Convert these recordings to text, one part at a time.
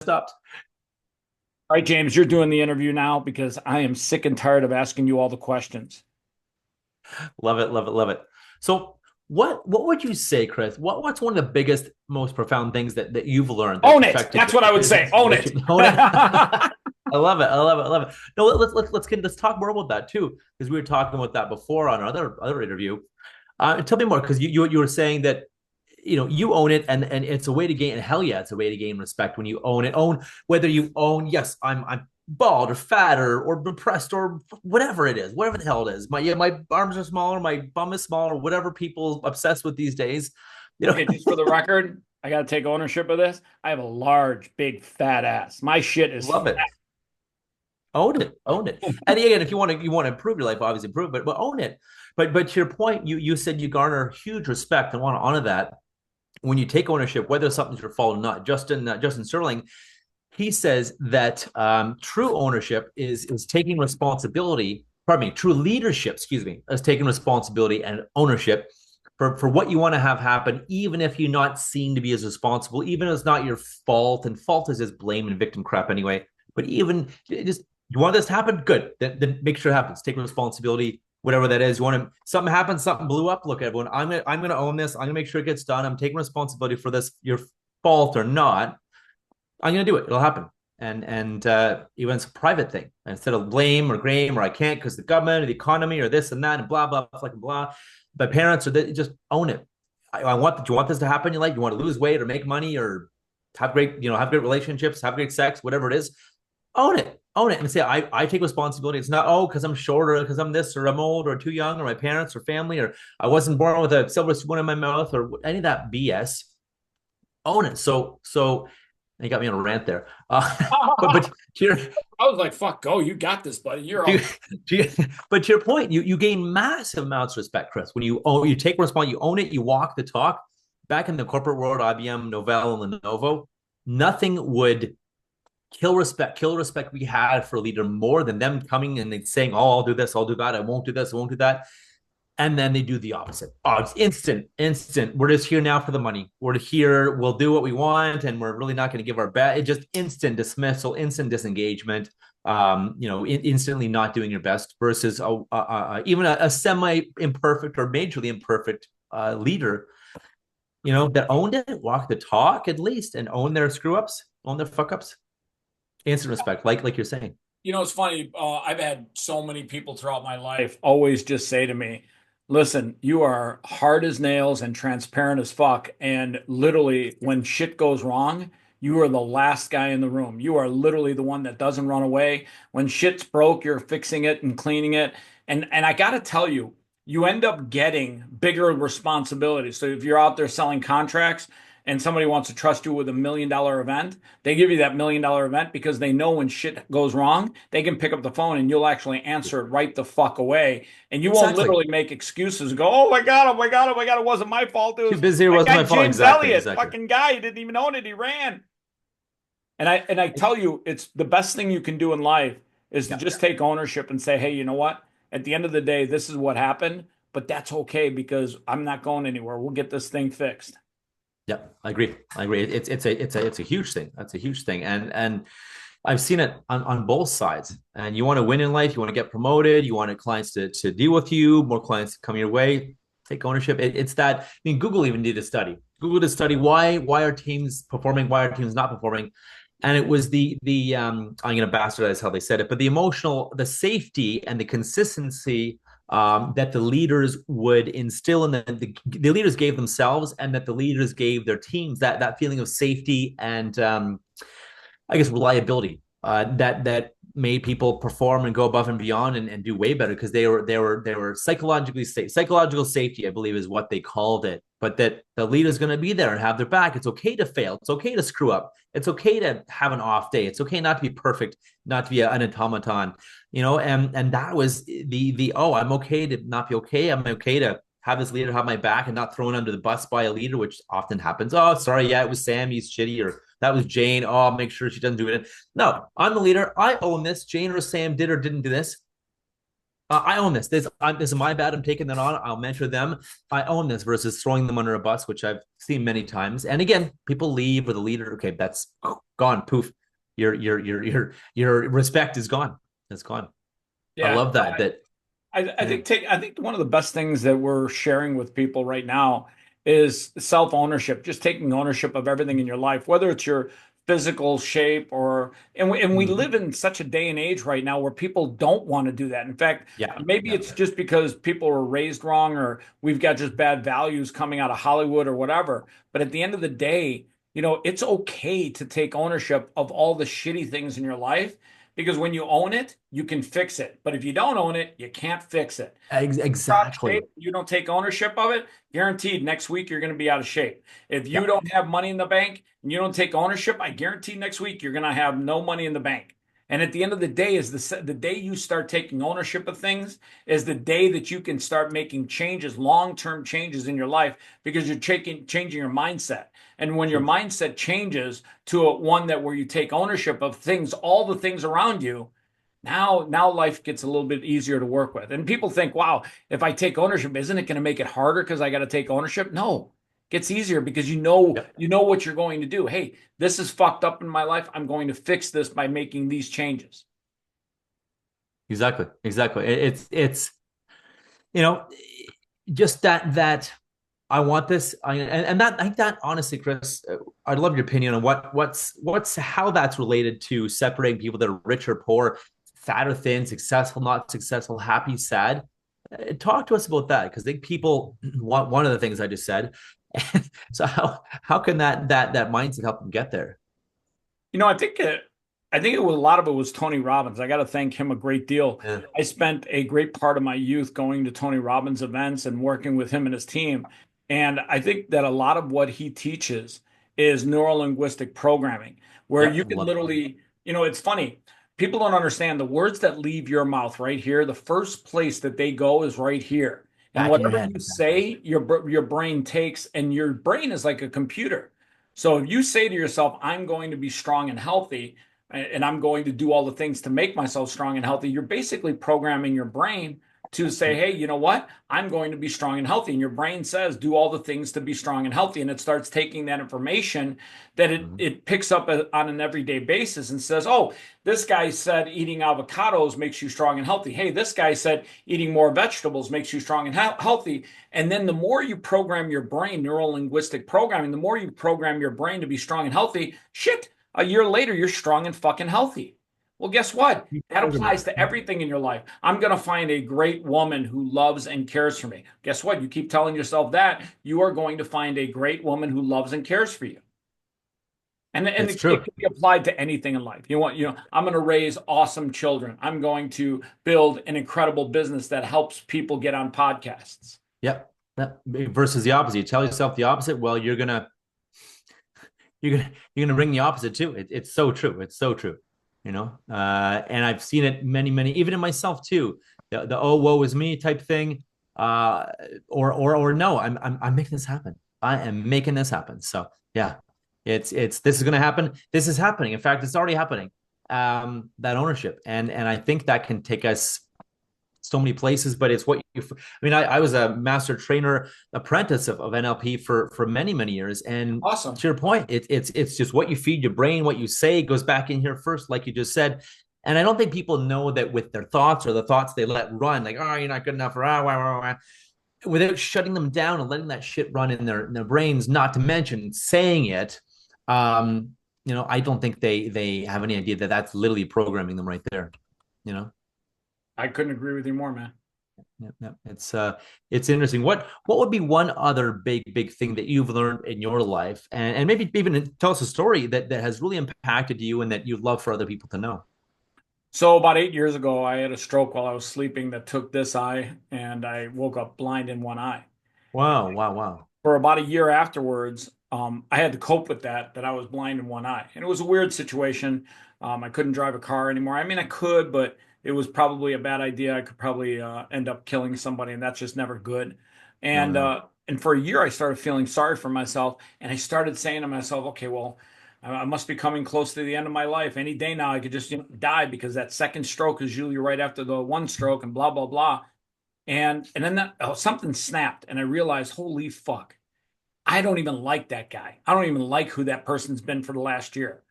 stopped. All right, James, you're doing the interview now because I am sick and tired of asking you all the questions. Love it, love it, love it. So what would you say, Chris? What's one of the biggest, most profound things that you've learned that's Own it. affected That's what your I would say. business, Own it. relationship? Own it. I love it. I love it. I love it. No, let's talk more about that too, because we were talking about that before on other interview. Tell me more, because you were saying that you own it, and it's a way to gain. And hell yeah, it's a way to gain respect when you own it. Own whether you own. Yes, I'm bald or fat or depressed or whatever it is, whatever the hell it is. My arms are smaller, my bum is smaller, whatever people obsessed with these days. You know, Okay, just for the record, I got to take ownership of this. I have a large, big, fat ass. My shit is love fat. it. Own it, own it. And again, if you want to improve your life, obviously improve, but own it. But to your point, you said you garner huge respect and want to honor that when you take ownership, whether something's your fault or not. Justin Sterling, he says that true ownership is taking responsibility. Pardon me, true leadership, excuse me, is taking responsibility and ownership for what you want to have happen, even if you're not seen to be as responsible, even if it's not your fault. And fault is just blame and victim crap anyway. But even just you want this to happen, good. Then make sure it happens. Take responsibility, whatever that is. You want to something happens, something blew up. Look, everyone, I'm gonna own this. I'm gonna make sure it gets done. I'm taking responsibility for this. Your fault or not, I'm going to do it. It'll happen. And even it's a private thing. Instead of blame or grame or I can't because the government or the economy or this and that and blah, blah, blah, blah. My parents or just own it. I want, do you want this to happen in your life? You want to lose weight or make money or have have great relationships, have great sex, whatever it is. Own it and say, I take responsibility. It's not, oh, because I'm short or because I'm this or I'm old or too young or my parents or family or I wasn't born with a silver spoon in my mouth or any of that BS. Own it. So you got me on a rant there. But to your, I was like, fuck, go. You got this, buddy. You're to, all. but to your point, you gain massive amounts of respect, Chris. When you take responsibility, you own it, you walk the talk. Back in the corporate world, IBM, Novell, and Lenovo, nothing would kill respect we had for a leader more than them coming and saying, "Oh, I'll do this, I'll do that, I won't do this, I won't do that." And then they do the opposite. Oh, it's instant. We're just here now for the money. We're here. We'll do what we want, and we're really not going to give our best. It's just instant dismissal, instant disengagement. Instantly not doing your best versus even a semi-imperfect or majorly imperfect leader. That owned it, walk the talk at least, and own their screw ups, own their fuck ups. Instant respect, like you're saying. It's funny. I've had so many people throughout my life always just say to me, listen, you are hard as nails and transparent as fuck. And literally, when shit goes wrong, you are the last guy in the room. You are literally the one that doesn't run away. When shit's broke, you're fixing it and cleaning it. And I got to tell you, you end up getting bigger responsibilities. So if you're out there selling contracts, and somebody wants to trust you with $1 million event, they give you that $1 million event because they know when shit goes wrong, they can pick up the phone and you'll actually answer it right the fuck away. And you won't Exactly. literally make excuses and go, oh my God, oh my God, oh my God, it wasn't my fault. It Too was busy. It my wasn't guy my fault. James Exactly. Elliott, Exactly. fucking guy. He didn't even own it. He ran. And I tell you, it's the best thing you can do in life is to Yeah. just take ownership and say, hey, you know what? At the end of the day, this is what happened, but that's okay because I'm not going anywhere. We'll get this thing fixed. Yeah, I agree. I agree. It's a huge thing. That's a huge thing. And I've seen it on both sides. And you want to win in life, you want to get promoted, you want clients to deal with you, more clients to come your way, take ownership. It's that, I mean, Google even did a study. Google did a study why are teams performing, why are teams not performing? And it was the I'm gonna bastardize how they said it, but the safety and the consistency that the leaders would instill in the leaders gave themselves, and that the leaders gave their teams that feeling of safety and I guess reliability that made people perform and go above and beyond and do way better because they were psychologically safe. Psychological safety, I believe, is what they called it. But that the leader's going to be there and have their back. It's okay to fail. It's okay to screw up. It's okay to have an off day. It's okay not to be perfect, not to be an automaton, and that was the I'm okay to not be okay. I'm okay to have this leader have my back and not thrown under the bus by a leader, which often happens. Oh, sorry, yeah, it was Sam, he's shitty, or that was Jane. Oh, I'll make sure she doesn't do it. No, I'm the leader. I own this. Jane or Sam did or didn't do this. I own this. This is my bad. I'm taking that on. I'll mentor them. I own this versus throwing them under a bus, which I've seen many times. And again, people leave or the leader, okay, that's gone, poof. your respect is gone. It's gone. I Yeah. love that. That yeah, I think one of the best things that we're sharing with people right now is self-ownership, just taking ownership of everything in your life, whether it's your physical shape or and we live mhm. in such a day and age right now where people don't want to do that. In fact, Yeah, maybe yeah, it's just because people were raised wrong or we've got just bad values coming out of Hollywood or whatever. But at the end of the day, it's okay to take ownership of all the shitty things in your life because when you own it, you can fix it. But if you don't own it, you can't fix it. You're out of shape, exactly. you don't take ownership of it, guaranteed next week you're going to be out of shape. If you Yeah, don't have money in the bank and you don't take ownership, I guarantee next week you're going to have no money in the bank. And at the end of the day, is the day you start taking ownership of things is the day that you can start making changes, long-term changes in your life because you're changing your mindset. And when your true. mindset changes to one that where you take ownership of things, all the things around you, now life gets a little bit easier to work with. And people think, wow, if I take ownership, isn't it going to make it harder because I got to take ownership? No. It gets easier because Yep, you know what you're going to do. Hey, this is fucked up in my life. I'm going to fix this by making these changes. exactly, exactly. It's you know just that I want this. And that, I think that honestly, Chris, I'd love your opinion on what's how that's related to separating people that are rich or poor, fat or thin, successful, not successful, happy, sad. Talk to us about that because I think people want one of the things I just said. So how can that mindset help them get there? You know, I think it was a lot of it was Tony Robbins. I got to thank him a great deal. Yeah, I spent a great part of my youth going to Tony Robbins events and working with him and his team. And I think that a lot of what he teaches is neuro linguistic programming, where yeah, you can love it. literally, it's funny. People don't understand the words that leave your mouth right here. The first place that they go is right here. And Back in your whatever head, you exactly. say, your brain takes, and your brain is like a computer. So if you say to yourself, I'm going to be strong and healthy, and I'm going to do all the things to make myself strong and healthy, you're basically programming your brain to say, hey, you know what? I'm going to be strong and healthy. And your brain says, do all the things to be strong and healthy. And it starts taking that information that Mhm. it picks up on an everyday basis and says, oh, this guy said eating avocados makes you strong and healthy. Hey, this guy said eating more vegetables makes you strong and healthy. And then the more you program your brain, neuro linguistic programming, the more you program your brain to be strong and healthy, shit, a year later, you're strong and fucking healthy. Well, guess what? Keep That programming. applies to everything in your life. I'm going to find a great woman who loves and cares for me. Guess what? You keep telling yourself that, you are going to find a great woman who loves and cares for you. And It's it true. can be applied to anything in life. I'm going to raise awesome children. I'm going to build an incredible business that helps people get on podcasts. Yep. Yep. Versus the opposite. You tell yourself the opposite. Well, you're gonna bring the opposite too. It's so true. It's so true. And I've seen it many, even in myself too. The oh woe is me type thing. Uh, or no, I'm making this happen. I am making this happen. So yeah, it's this is gonna happen. This is happening. In fact, it's already happening. That ownership, and I think that can take us so many places, but it's what you, I mean, I was a master trainer apprentice of NLP for many years. And Awesome. to your point, it's just what you feed your brain, what you say goes back in here first, like you just said. And I don't think people know that with their thoughts or the thoughts they let run, like, oh, you're not good enough, or without shutting them down and letting that shit run in their brains, not to mention saying it. Um, I don't think they have any idea that that's literally programming them right there. You know? I couldn't agree with you more, man. Yeah. It's interesting. What would be one other big thing that you've learned in your life, and maybe even tell us a story that has really impacted you and that you'd love for other people to know? So about 8 years ago, I had a stroke while I was sleeping that took this eye, and I woke up blind in one eye. Wow, wow, wow. For about a year afterwards, I had to cope with that I was blind in one eye, and it was a weird situation. I couldn't drive a car anymore. I mean, I could, but it was probably a bad idea. I could probably end up killing somebody, and that's just never good. No, no. And for a year, I started feeling sorry for myself, and I started saying to myself, "Okay, well, I must be coming close to the end of my life. Any day now, I could just die because that second stroke is usually right after the one stroke, and blah blah blah." And then something snapped, and I realized, holy fuck, I don't even like that guy. I don't even like who that person's been for the last year.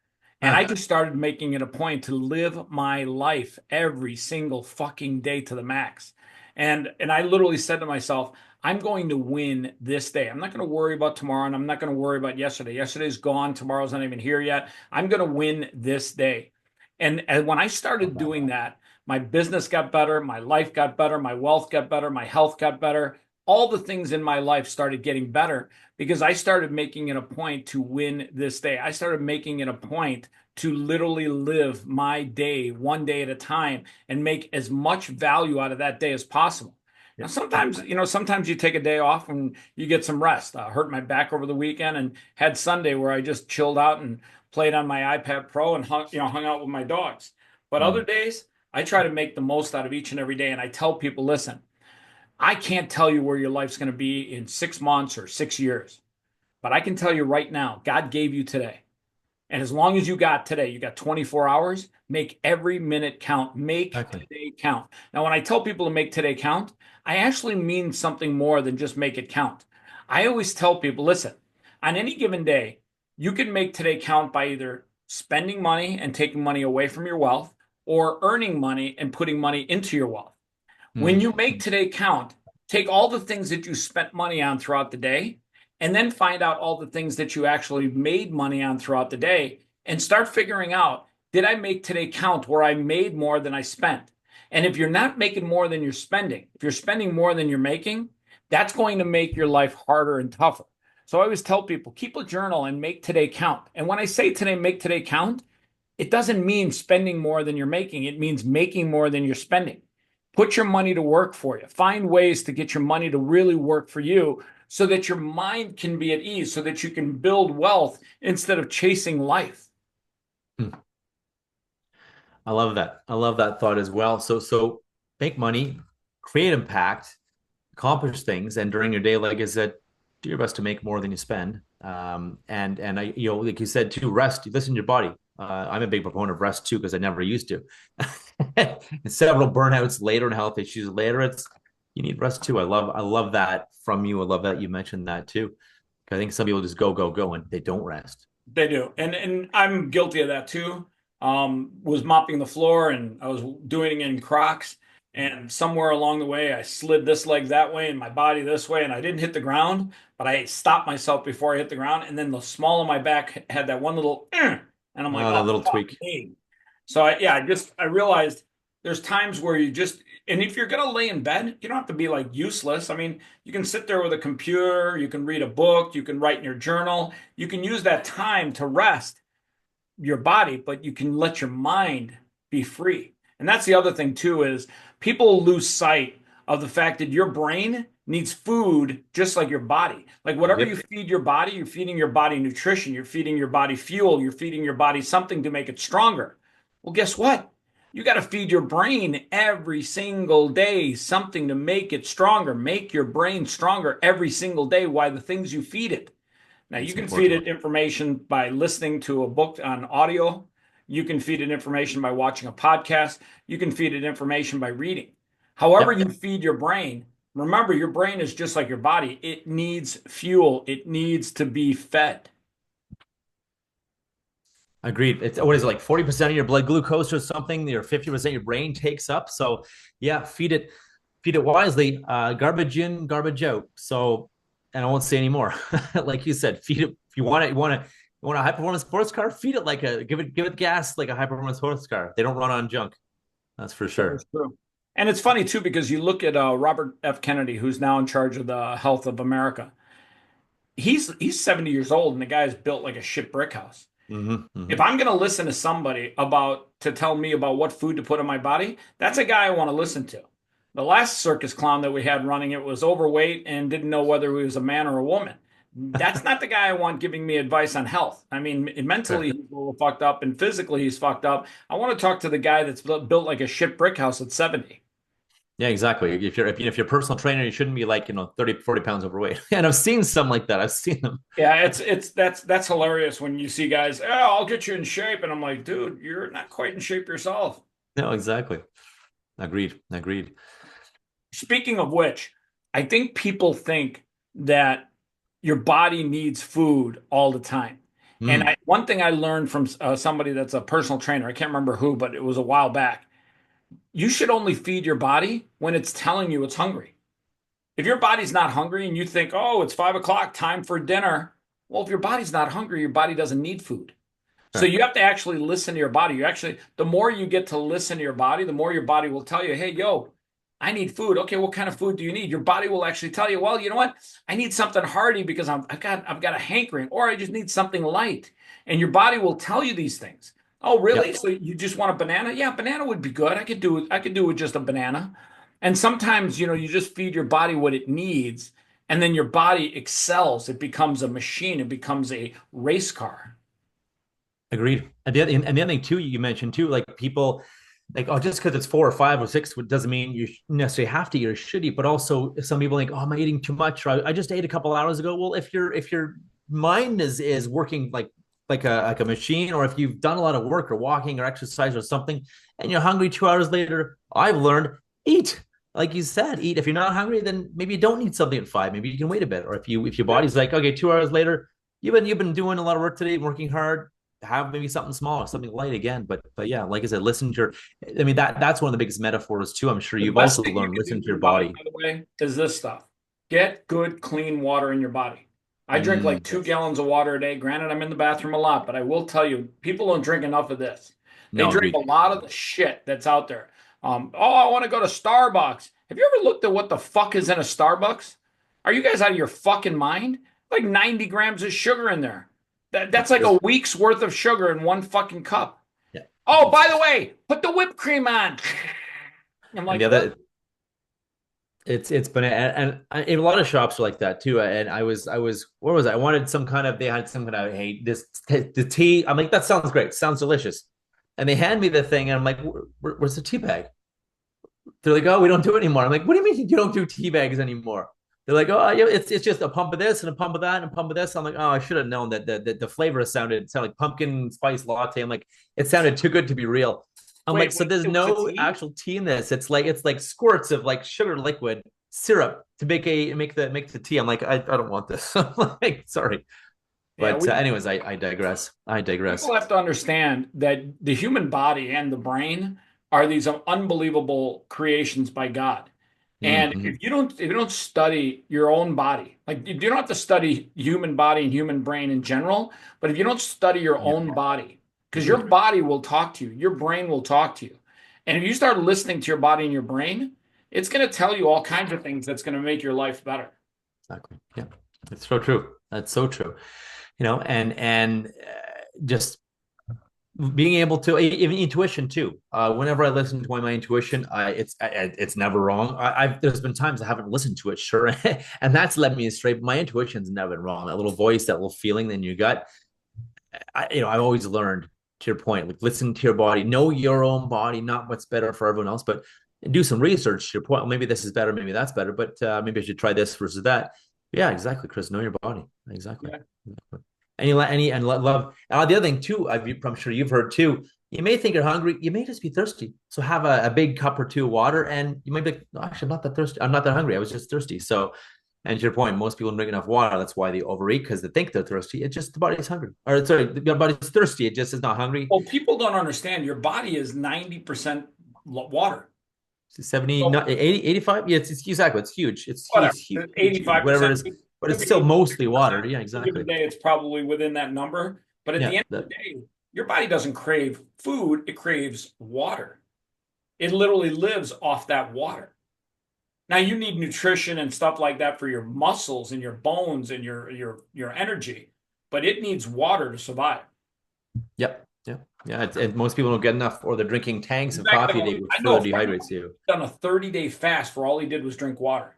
And I just started making it a point to live my life every single fucking day to the max. And I literally said to myself, I'm going to win this day. I'm not going to worry about tomorrow, and I'm not going to worry about yesterday. Yesterday's gone, tomorrow's not even here yet. I'm going to win this day. And when I started Okay. doing that, my business got better, my life got better, my wealth got better, my health got better. All the things in my life started getting better because I started making it a point to win this day. I started making it a point to literally live my day one day at a time and make as much value out of that day as possible. Now, Yeah. sometimes you take a day off and you get some rest. I hurt my back over the weekend and had Sunday where I just chilled out and played on my iPad Pro and hung out with my dogs. But other Mm. days, I try to make the most out of each and every day. And I tell people, listen, I can't tell you where your life's going to be in 6 months or 6 years, but I can tell you right now, God gave you today. And as long as you got today, you got 24 hours, make every minute count. Make Okay. today count. Now, when I tell people to make today count, I actually mean something more than just make it count. I always tell people, listen, on any given day, you can make today count by either spending money and taking money away from your wealth or earning money and putting money into your wealth. When Mm. you make today count, take all the things that you spent money on throughout the day and then find out all the things that you actually made money on throughout the day and start figuring out, did I make today count where I made more than I spent? And if you're not making more than you're spending, if you're spending more than you're making, that's going to make your life harder and tougher. So I always tell people, keep a journal and make today count. And when I say today, make today count, it doesn't mean spending more than you're making. It means making more than you're spending. Put your money to work for you. Find ways to get your money to really work for you so that your mind can be at ease, so that you can build wealth instead of chasing life. Mm. I love that. I love that thought as well. So make money, create impact, accomplish things, and during your day, like I said, do your best to make more than you spend. And I, like you said too, rest. Listen to your body. I'm a big proponent of rest too because I never used to. And several burnouts later and health issues later, it's you need rest too. I love that from you. I love that you mentioned that too. I think some people just go go go and they don't rest. They do. And I'm guilty of that too. Was mopping the floor and I was doing it in Crocs. And somewhere along the way, I slid this leg that way and my body this way. And I didn't hit the ground, but I stopped myself before I hit the ground. And then the small of my back had that one little, and I'm like, Oh, that oh, little fuck tweak. me. So I realized there's times where and if you're going to lay in bed, you don't have to be like useless. I mean, you can sit there with a computer, you can read a book, you can write in your journal, you can use that time to rest your body, but you can let your mind be free. And that's the other thing too is people lose sight of the fact that your brain needs food just like your body. Like whatever you Yep. feed your body, you're feeding your body nutrition, you're feeding your body fuel, you're feeding your body something to make it stronger. Well, guess what? You got to feed your brain every single day something to make it stronger. Make your brain stronger every single day. Why the things you feed it. Now, you It's can feed important. it information by listening to a book on audio. You can feed it information by watching a podcast. You can feed it information by reading. However, Yep. you feed your brain, remember your brain is just like your body. It needs fuel, it needs to be fed. Agreed. It's what is it like 40% of your blood glucose or something, or 50% your brain takes up. So yeah, feed it wisely. Garbage in, garbage out. So, and I won't say anymore. Like you said, feed it if you want it, you want a high performance sports car, feed it like give it gas like a high performance sports car. They don't run on junk. That's for That is sure. true. And it's funny too, because you look at Robert F. Kennedy, who's now in charge of the health of America. He's 70 years old, and the guy's built like a shit brick house. Hmm. If Hmm. I'm going to listen to somebody about to tell me about what food to put in my body, that's a guy I want to listen to. The last circus clown that we had running it was overweight and didn't know whether he was a man or a woman. That's not the guy I want giving me advice on health. I mean, mentally Fair. he's a little fucked up and physically he's fucked up. I want to talk to the guy that's built like a shit brick house at 70. Yeah, exactly. If you're a personal trainer, you shouldn't be like, 30, 40 pounds overweight. And I've seen some like that. I've seen them. Yeah, that's hilarious when you see guys, oh, I'll get you in shape. And I'm like, dude, you're not quite in shape yourself. No, exactly. Agreed. Agreed. Speaking of which, I think people think that your body needs food all the time. And Mm. one thing I learned from somebody that's a personal trainer, I can't remember who, but it was a while back. You should only feed your body when it's telling you it's hungry. If your body's not hungry and you think, oh, it's 5 o'clock, time for dinner. Well, if your body's not hungry, your body doesn't need food. So Correct. you have to actually listen to your body. The more you get to listen to your body, the more your body will tell you, hey, yo, I need food. Okay, what kind of food do you need? Your body will actually tell you, well, you know what? I need something hearty because I've got a hankering, or I just need something light. And your body will tell you these things. Oh, really? Yep. So you just want a banana? Yeah, banana would be good. I could do with just a banana. And sometimes, you just feed your body what it needs, and then your body excels. It becomes a machine, it becomes a race car. Agreed. And the other thing too, you mentioned too, like people like, oh, just because it's 4 or 5 or 6 doesn't mean you necessarily have to eat or should eat. But also, some people think, oh, am I eating too much? Or I just ate a couple hours ago. Well, if your mind is working like a machine, or if you've done a lot of work or walking or exercise or something, and you're hungry 2 hours later, I've learned eat. Like you said, eat. If you're not hungry, then maybe you don't need something at 5. Maybe you can wait a bit. Or if your body's like, okay, 2 hours later, you've been doing a lot of work today, working hard, have maybe something small, something light again. But yeah, like I said, listen to your. I mean, that's one of the biggest metaphors too. I'm sure The you've best also thing you learned can do listen for to your your body, body. by the way, is this stuff. Get good, clean water in your body. I drink like Mm, 2 gallons of water a day. Granted, I'm in the bathroom a lot, but I will tell you, people don't drink enough of this. They no, drink a agreed. lot of the shit that's out there. Oh, I want to go to Starbucks. Have you ever looked at what the fuck is in a Starbucks? Are you guys out of your fucking mind? Like 90 grams of sugar in there. That's like a There's week's worth of sugar in one fucking cup. yeah, Oh, by the way, put the whipped cream on. I'm and like, the what? other it's been and a lot of shops are like that too. And I was where was I? I wanted some kind of they had some kind of hey the tea. I'm like that sounds great, sounds delicious, and they hand me the thing, and I'm like, where's the tea bag? They're like, oh, we don't do it anymore. I'm like, what do you mean you don't do tea bags anymore? They're like, oh, yeah, it's just a pump of this and a pump of that and a pump of this. I'm like, oh, I should have known that the flavor sounded like pumpkin spice latte. I'm like, it sounded too good to be real. I'm like, Wait, so wait, there's it was a no tea? actual tea in this. It's like squirts of like sugar liquid syrup to make the tea. I'm like, I don't want this. I'm like, sorry. Yeah, But anyways, I digress. I digress. people have to understand that the human body and the brain are these unbelievable creations by God. And Mm-hmm. if you don't study your own body, like you don't have to study human body and human brain in general, but if you don't study your Yeah, own body, because your agreed. body will talk to you, your brain will talk to you. And if you start listening to your body and your brain, it's going to tell you all kinds of things that's going to make your life better. Exactly. Yeah, it's so true. That's so true. Just being able to even intuition too. Whenever I listen to my intuition, it's never wrong. I've there's been times I haven't listened to it, sure, and that's led me astray. But my intuition's never been wrong. That little voice, that little feeling in your gut. I've always learned to your point, like listen to your body, know your own body, not what's better for everyone else, but do some research to your point. Well, maybe this is better, maybe that's better, but maybe I should try this versus that. Yeah, exactly, Chris. Know your body. Exactly. Yeah. Exactly. And love. The other thing too, I'm sure you've heard too. You may think you're hungry. You may just be thirsty. So have a big cup or two of water, and you might be like, no, actually, I'm not that thirsty. I'm not that hungry. I was just thirsty. So, and to your point, most people don't drink enough water. That's why they overeat because they think they're thirsty. It's just the body's hungry. Or sorry, the body's thirsty. It just is not hungry. Well, people don't understand your body is 90% water. 70, So not 80, 85. Yeah, it's exactly. It's huge. whatever, It's huge, huge, huge. Whatever it 85%, is, but it's maybe still mostly 86%. water. Yeah, Any given exactly. day, it's probably within that number. But at the Yeah. end of the day, your body doesn't crave food, it craves water. It literally lives off that water. Now you need nutrition and stuff like that for your muscles and your bones and your energy, but it needs water to survive. Yep. Yeah. Yeah. And most people don't get enough, or they're drinking tanks In of fact, coffee a day, which I know further a friend of dehydrates mine you. done a 30-day fast where all he did was drink water.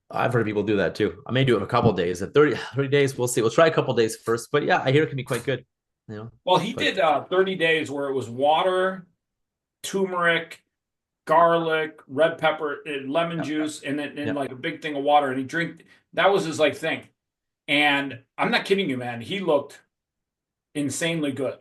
I've heard people do that too. I may do it a couple of days. At 30 days, we'll see. We'll try a couple of days first. But yeah, I hear it can be quite good. You know, Well, he but did 30 days where it was water, turmeric, garlic, red pepper, lemon yeah, juice, and then yeah, like a big thing of water. And he drink that was his like thing. And I'm not kidding you, man. He looked insanely good.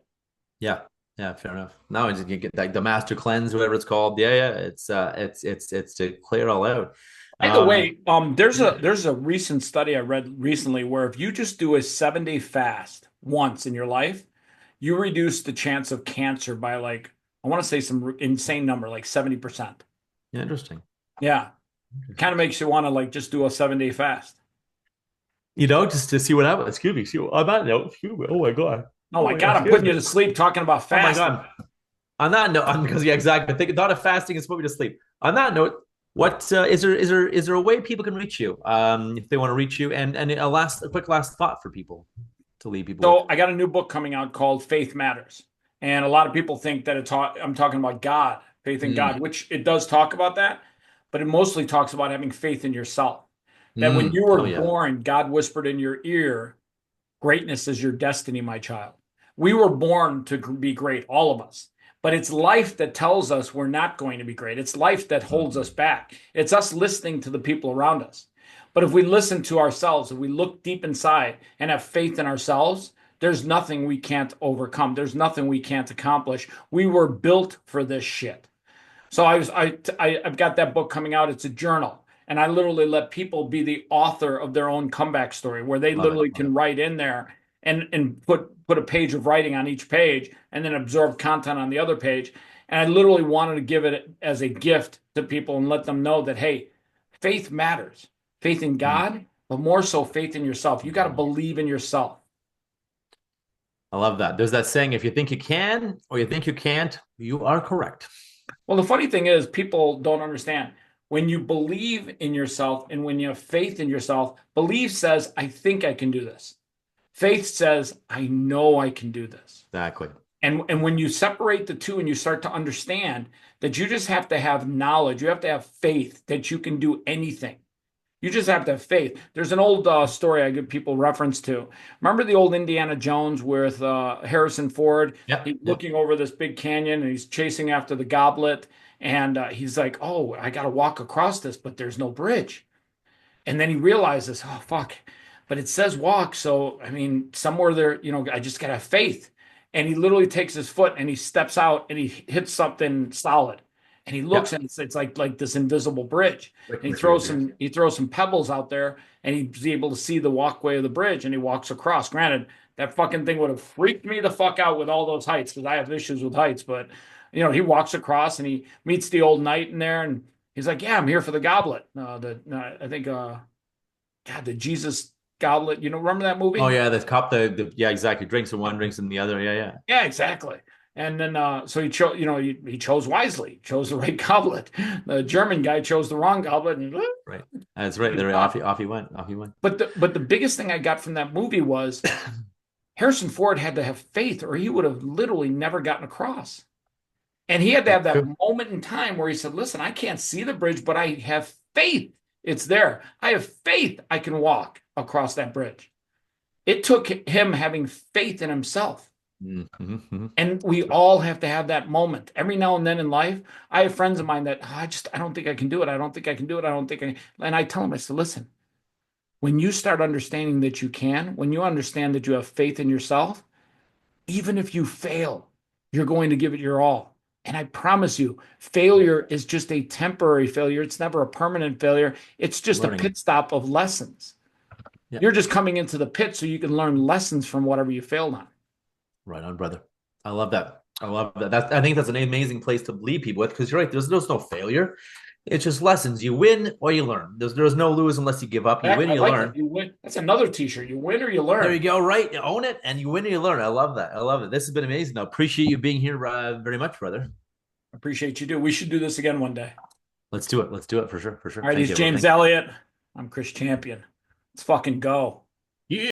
yeah, yeah. Fair enough. Now you get like the master cleanse, whatever it's called. Yeah, yeah. It's to clear it all out. By the way, Yeah, there's a recent study I read recently where if you just do a 7-day fast once in your life, you reduce the chance of cancer by like I want to say some insane number, like 70%. interesting. Yeah, kind Interesting. of makes you want to like just do a 7-day fast. Just to see what happens. Excuse me. On that note, excuse me. Oh my God. Oh Oh my my God, God, I'm scares putting me. you to sleep talking about Oh my fasting. God. On that note, because yeah, exactly. Think thought of fasting is put me to sleep. On that note, what is there a way people can reach you if they want to reach you? And a quick last thought for people to leave people with. So I got a new book coming out called Faith Matters. And a lot of people think that I'm talking about God, faith in God, Mm, which it does talk about that, but it mostly talks about having faith in yourself. That when you were oh yeah. born, God whispered in your ear, greatness is your destiny, my child. We were born to be great, all of us. But it's life that tells us we're not going to be great. It's life that holds us Mm, back. It's us listening to the people around us. But if we listen to ourselves, if we look deep inside and have faith in ourselves, there's nothing we can't overcome. There's nothing we can't accomplish. We were built for this shit. So I've got that book coming out. It's a journal, and I literally let people be the author of their own comeback story, where they love it. literally Love it. can write in there and put a page of writing on each page, and then absorb content on the other page. And I literally wanted to give it as a gift to people and let them know that hey, faith matters, faith in Mm, God, but more so faith in yourself. You got to mhm. believe in yourself. I love that. There's that saying: if you think you can or you think you can't, you are correct. Well, the funny thing is, people don't understand. When you believe in yourself and when you have faith in yourself, belief says, I think I can do this. Faith says, I know I can do this. Exactly. And when you separate the two and you start to understand that you just have to have knowledge, you have to have faith that you can do anything. You just have to have faith. There's an old story I give people reference to. Remember the old Indiana Jones with Harrison Ford? Yep. He's Yep. looking over this big canyon and he's chasing after the goblet. And he's like, oh, I got to walk across this, but there's no bridge. And then he realizes, oh, fuck, but it says walk. So, I mean, somewhere there, I just got to have faith. And he literally takes his foot and he steps out and he hits something solid. And he looks Yep. and it's like this invisible bridge. Quick And bridge. Yes. he throws some pebbles out there and he's able to see the walkway of the bridge and he walks across. Granted, that fucking thing would have freaked me the fuck out with all those heights because I have issues with heights. But he walks across and he meets the old knight in there and he's like, "Yeah, I'm here for the goblet." I think God, the Jesus goblet. Remember that Oh movie? yeah, the cop. The yeah, exactly. Drinks in one, drinks in the other. Yeah, yeah. Yeah, exactly. And then so he chose, he chose wisely, chose the right goblet. The German guy chose the wrong goblet, and Right. That's right. he was There, gone. off he went. Off he went. But the biggest thing I got from that movie was Harrison Ford had to have faith, or he would have literally never gotten across. And he had to have that True. moment in time where he said, "Listen, I can't see the bridge, but I have faith. It's there. I have faith. I can walk across that bridge." It took him having faith in himself. And we all have to have that moment. Every now and then in life, I have friends of mine that I don't think I can do it. I don't think I can do it. I don't think I and I tell them, I said, listen, when you start understanding that you can, when you understand that you have faith in yourself, even if you fail, you're going to give it your all. And I promise you, failure is just a temporary failure. It's never a permanent failure. It's just a Learning. pit stop of lessons. Yeah. You're just coming into the pit so you can learn lessons from whatever you failed on. Right on, brother. I love that. I love that. I think that's an amazing place to leave people with because you're right. There's no failure. It's just lessons. You win or you learn. There's no lose unless you give up. You Heck, win, I you like that. learn. You win. That's another t-shirt. You win or you There you learn. go. Right. You own it and you win or you learn. I love that. I love it. This has been amazing. I appreciate you being here very much, brother. Appreciate you do. We should do this again one day. Let's do it. Let's do it for sure. For sure. All right, Thank he's you, bro. James Thank you. Elliott. I'm Chris Champion. Let's fucking go.